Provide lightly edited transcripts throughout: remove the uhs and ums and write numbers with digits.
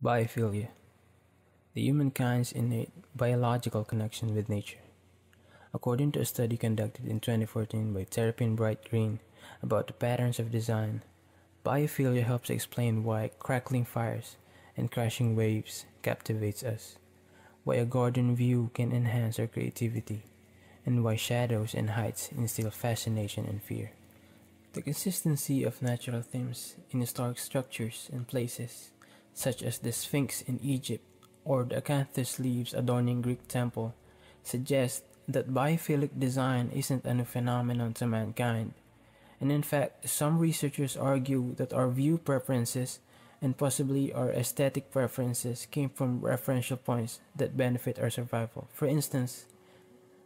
Biophilia, the humankind's innate biological connection with nature. According to a study conducted in 2014 by Terrapin Bright Green about the patterns of design, biophilia helps explain why crackling fires and crashing waves captivates us, why a garden view can enhance our creativity, and why shadows and heights instill fascination and fear. The consistency of natural themes in historic structures and places, such as the Sphinx in Egypt or the acanthus leaves adorning Greek temple, suggests that biophilic design isn't a new phenomenon to mankind. And in fact, some researchers argue that our view preferences and possibly our aesthetic preferences came from referential points that benefit our survival. For instance,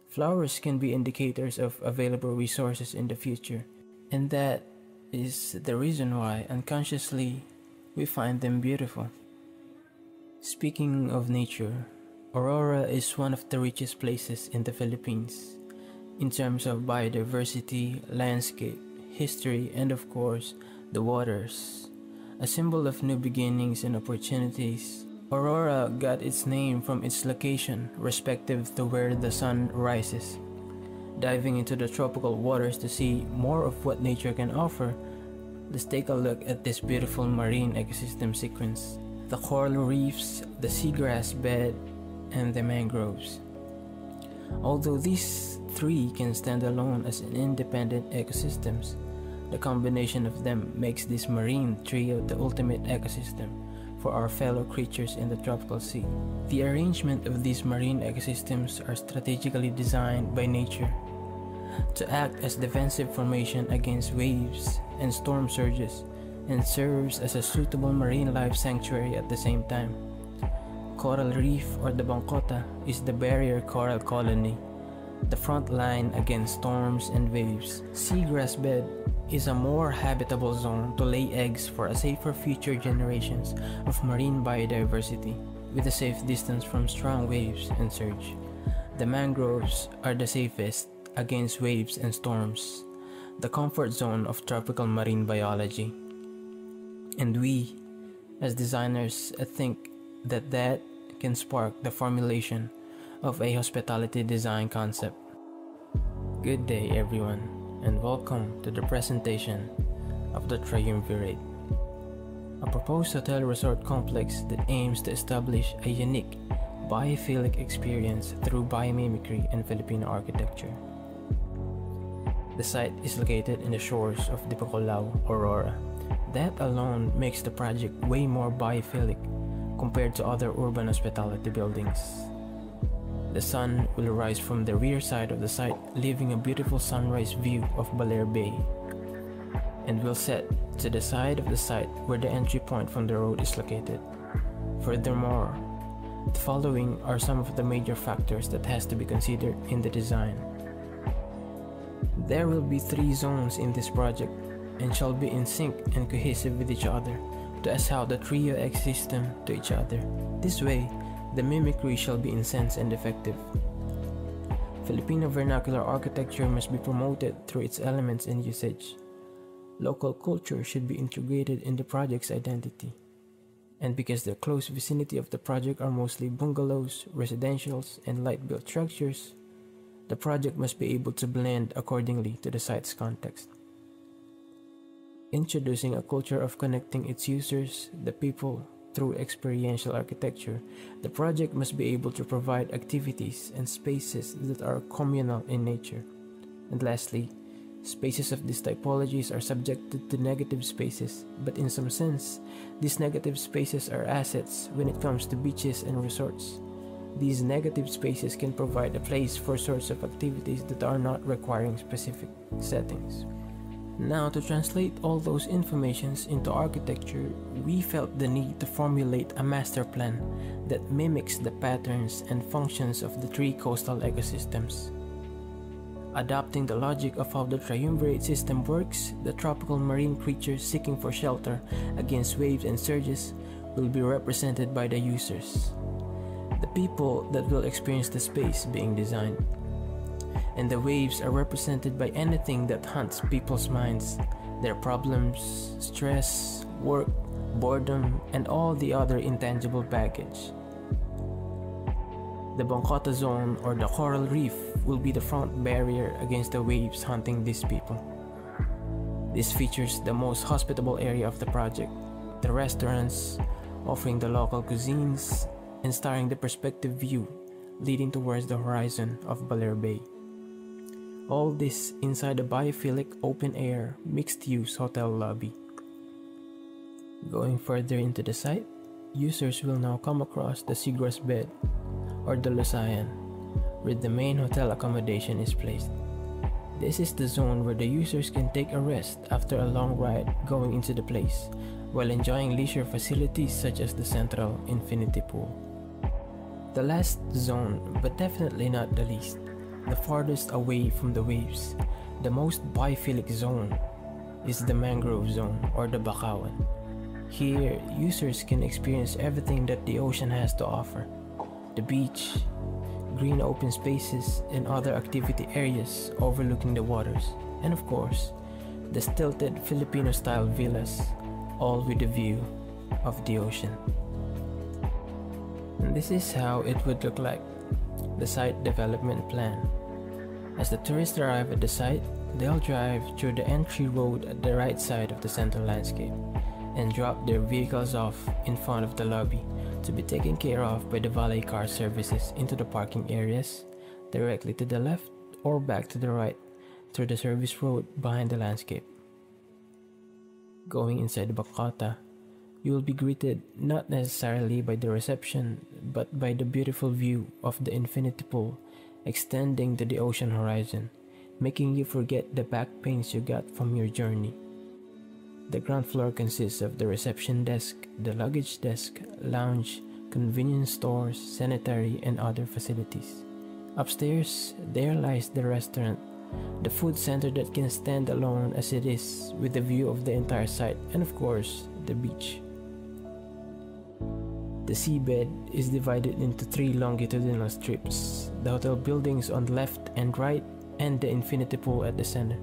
flowers can be indicators of available resources in the future, and that is the reason why unconsciously we find them beautiful. Speaking of nature, Aurora is one of the richest places in the Philippines in terms of biodiversity, landscape, history, and of course, the waters. A symbol of new beginnings and opportunities, Aurora got its name from its location respective to where the sun rises. Diving into the tropical waters to see more of what nature can offer, let's take a look at this beautiful marine ecosystem sequence: the coral reefs, the seagrass bed, and the mangroves. Although these three can stand alone as independent ecosystems, the combination of them makes this marine trio the ultimate ecosystem for our fellow creatures in the tropical sea. The arrangement of these marine ecosystems are strategically designed by nature to act as defensive formation against waves and storm surges, and serves as a suitable marine life sanctuary at the same time. Coral reef, or the Bangkota, is the barrier coral colony, the front line against storms and waves. Seagrass bed is a more habitable zone to lay eggs for a safer future generations of marine biodiversity, with a safe distance from strong waves and surge. The mangroves are the safest against waves and storms, the comfort zone of tropical marine biology. And we, as designers, think that can spark the formulation of a hospitality design concept. Good day, everyone, and welcome to the presentation of the Triumvirate, a proposed hotel resort complex that aims to establish a unique biophilic experience through biomimicry and Filipino architecture. The site is located in the shores of Dipaculao, Aurora. That alone makes the project way more biophilic compared to other urban hospitality buildings. The sun will rise from the rear side of the site, leaving a beautiful sunrise view of Baler Bay, and will set to the side of the site where the entry point from the road is located. Furthermore, the following are some of the major factors that has to be considered in the design. There will be 3 zones in this project and shall be in sync and cohesive with each other to as how the trio ecosystem to each other. This way, the mimicry shall be in sense and effective. Filipino vernacular architecture must be promoted through its elements and usage. Local culture should be integrated in the project's identity. And because the close vicinity of the project are mostly bungalows, residentials, and light-built structures, the project must be able to blend accordingly to the site's context. Introducing a culture of connecting its users, the people, through experiential architecture, the project must be able to provide activities and spaces that are communal in nature. And lastly, spaces of these typologies are subjected to negative spaces, but in some sense, these negative spaces are assets when it comes to beaches and resorts. These negative spaces can provide a place for sorts of activities that are not requiring specific settings. Now, to translate all those informations into architecture, we felt the need to formulate a master plan that mimics the patterns and functions of the 3 coastal ecosystems. Adopting the logic of how the triumvirate system works, the tropical marine creatures seeking for shelter against waves and surges will be represented by the users, the people that will experience the space being designed. And the waves are represented by anything that haunts people's minds, their problems, stress, work, boredom, and all the other intangible baggage. The Bangkota Zone, or the Coral Reef, will be the front barrier against the waves hunting these people. This features the most hospitable area of the project, the restaurants offering the local cuisines and starring the perspective view leading towards the horizon of Baler Bay. All this inside a biophilic open-air mixed-use hotel lobby. Going further into the site, users will now come across the Seagrass bed, or the Lusayan, where the main hotel accommodation is placed. This is the zone where the users can take a rest after a long ride going into the place, while enjoying leisure facilities such as the central infinity pool. The last zone, but definitely not the least, the farthest away from the waves, the most biophilic zone, is the mangrove zone, or the Bakawan. Here, users can experience everything that the ocean has to offer: the beach, green open spaces, and other activity areas overlooking the waters, and of course, the stilted Filipino-style villas, all with a view of the ocean. And this is how it would look like, the site development plan. As the tourists arrive at the site, they'll drive through the entry road at the right side of the central landscape and drop their vehicles off in front of the lobby to be taken care of by the valet car services into the parking areas directly to the left or back to the right through the service road behind the landscape. Going inside the Bangkota, you will be greeted not necessarily by the reception but by the beautiful view of the infinity pool extending to the ocean horizon, making you forget the back pains you got from your journey. The ground floor consists of the reception desk, the luggage desk, lounge, convenience stores, sanitary, and other facilities. Upstairs, there lies the restaurant, the food center that can stand alone as it is with a view of the entire site, and of course, the beach. The seabed is divided into 3 longitudinal strips, the hotel buildings on the left and right, and the infinity pool at the center.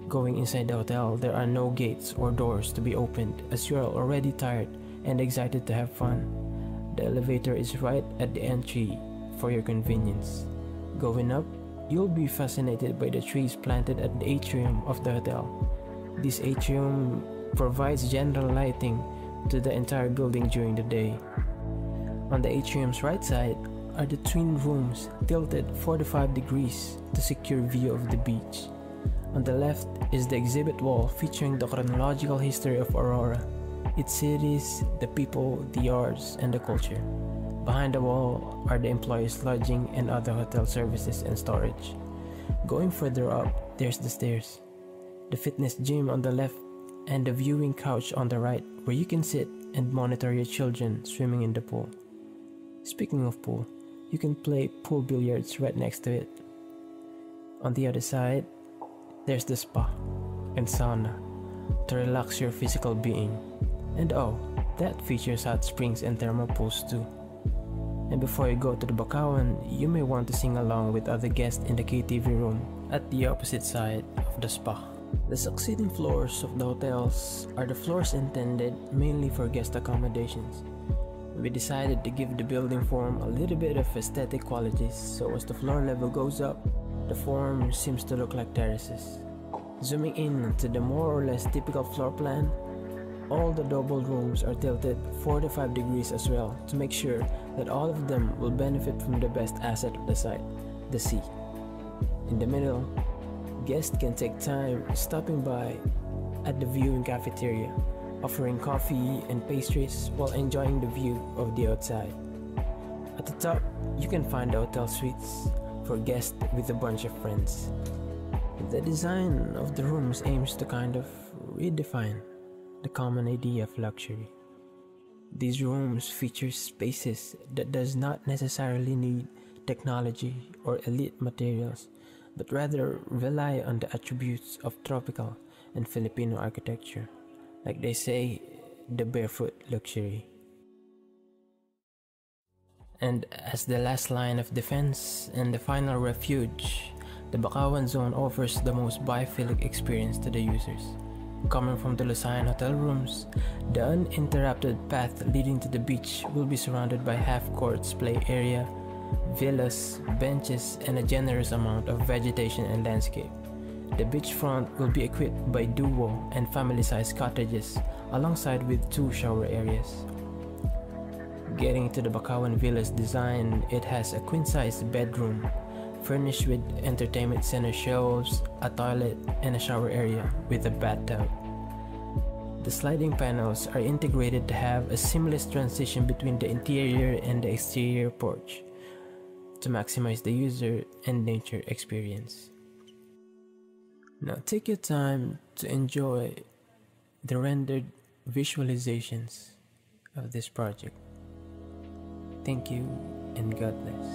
Going inside the hotel, there are no gates or doors to be opened as you are already tired and excited to have fun. The elevator is right at the entry for your convenience. Going up, you'll be fascinated by the trees planted at the atrium of the hotel. This atrium provides general lighting to the entire building during the day. On the atrium's right side are the twin rooms tilted 45 degrees to secure view of the beach. On the left is the exhibit wall featuring the chronological history of Aurora, its cities, the people, the arts, and the culture. Behind the wall are the employees' lodging and other hotel services and storage. Going further up, there's the stairs, the fitness gym on the left, and the viewing couch on the right where you can sit and monitor your children swimming in the pool. Speaking of pool, you can play pool billiards right next to it. On the other side, there's the spa and sauna to relax your physical being. And oh, that features hot springs and thermal pools too. And before you go to the Bakawan, you may want to sing along with other guests in the KTV room at the opposite side of the spa. The succeeding floors of the hotels are the floors intended mainly for guest accommodations. We decided to give the building form a little bit of aesthetic qualities, so as the floor level goes up, the form seems to look like terraces. Zooming in to the more or less typical floor plan, all the double rooms are tilted 45 degrees as well to make sure that all of them will benefit from the best asset of the site, the sea. In the middle, guests can take time stopping by at the viewing cafeteria, offering coffee and pastries while enjoying the view of the outside. At the top, you can find the hotel suites for guests with a bunch of friends. The design of the rooms aims to kind of redefine the common idea of luxury. These rooms feature spaces that does not necessarily need technology or elite materials, but rather rely on the attributes of tropical and Filipino architecture. Like they say, the barefoot luxury. And as the last line of defense and the final refuge, the Bakawan zone offers the most biophilic experience to the users. Coming from the Lusayan hotel rooms, the uninterrupted path leading to the beach will be surrounded by half-courts play area, villas, benches, and a generous amount of vegetation and landscape. The beachfront will be equipped by duo and family-sized cottages, alongside with 2 shower areas. Getting to the Bacawan Villa's design, it has a queen-size bedroom, furnished with entertainment center shelves, a toilet, and a shower area with a bathtub. The sliding panels are integrated to have a seamless transition between the interior and the exterior porch to maximize the user and nature experience. Now take your time to enjoy the rendered visualizations of this project. Thank you and God bless.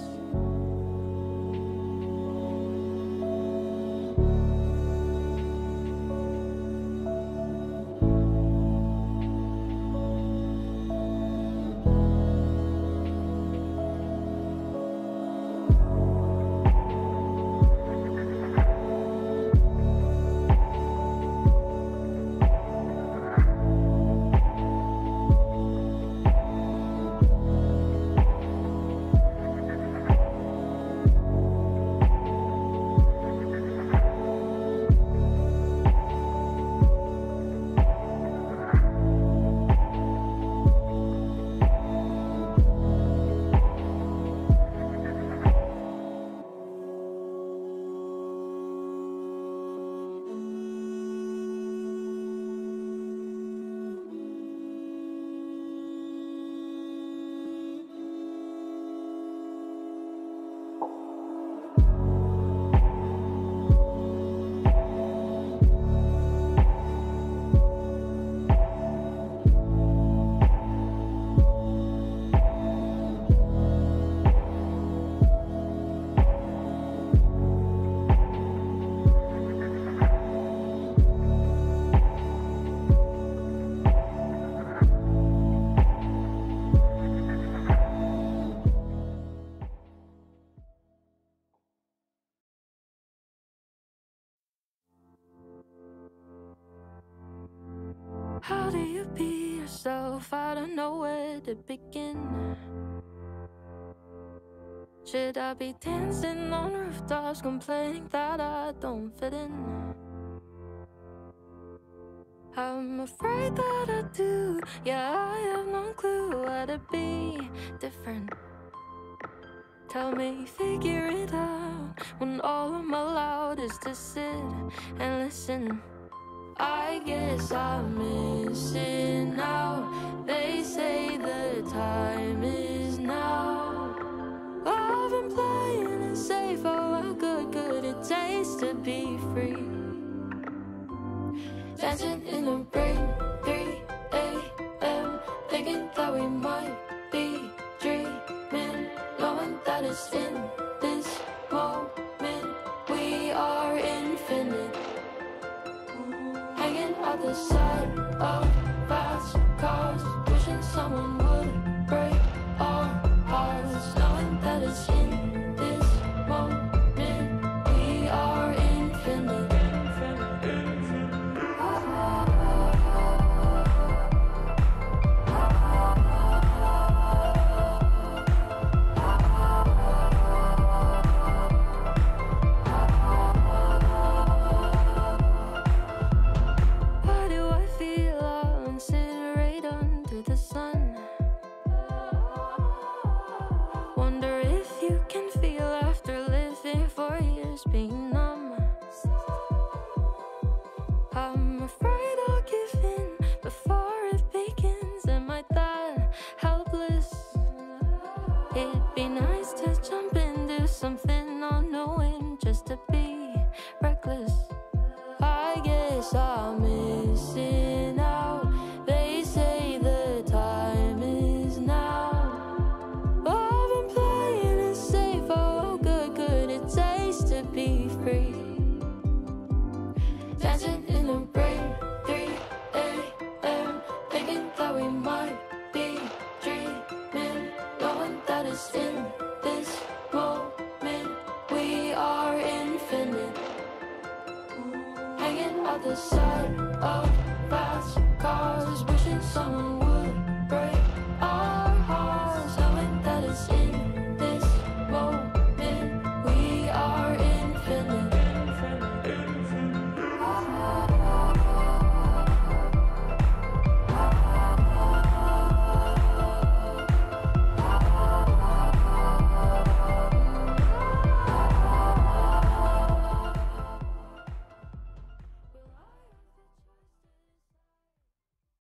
How do you be yourself? I don't know where to begin. Should I be dancing on rooftops, complaining that I don't fit in? I'm afraid that I do. Yeah, I have no clue how to be different. Tell me, figure it out, when all I'm allowed is to sit and listen. I guess I'm missing out. They say the time is now. I've been playing it safe. Oh, how good it tastes to be free. Dancing in the rain, 3 a.m. Thinking that we might be dreaming, knowing that it's in this moment we are infinite. Hanging out the side of fast cars, wishing someone would break our hearts, knowing that it's in this moment we are infinite. Being numb, I'm afraid I'll give in before it begins. Am I that helpless? It'd be nice to jump into something unknowing, just to be reckless. I guess I'm missing out. They say the time is now. I've been playing it safe. Oh, good it tastes to be free. Dancing in the rain, 3 a.m. Thinking that we might be dreaming, knowing that it's in this moment we are infinite. Hanging out the side of someone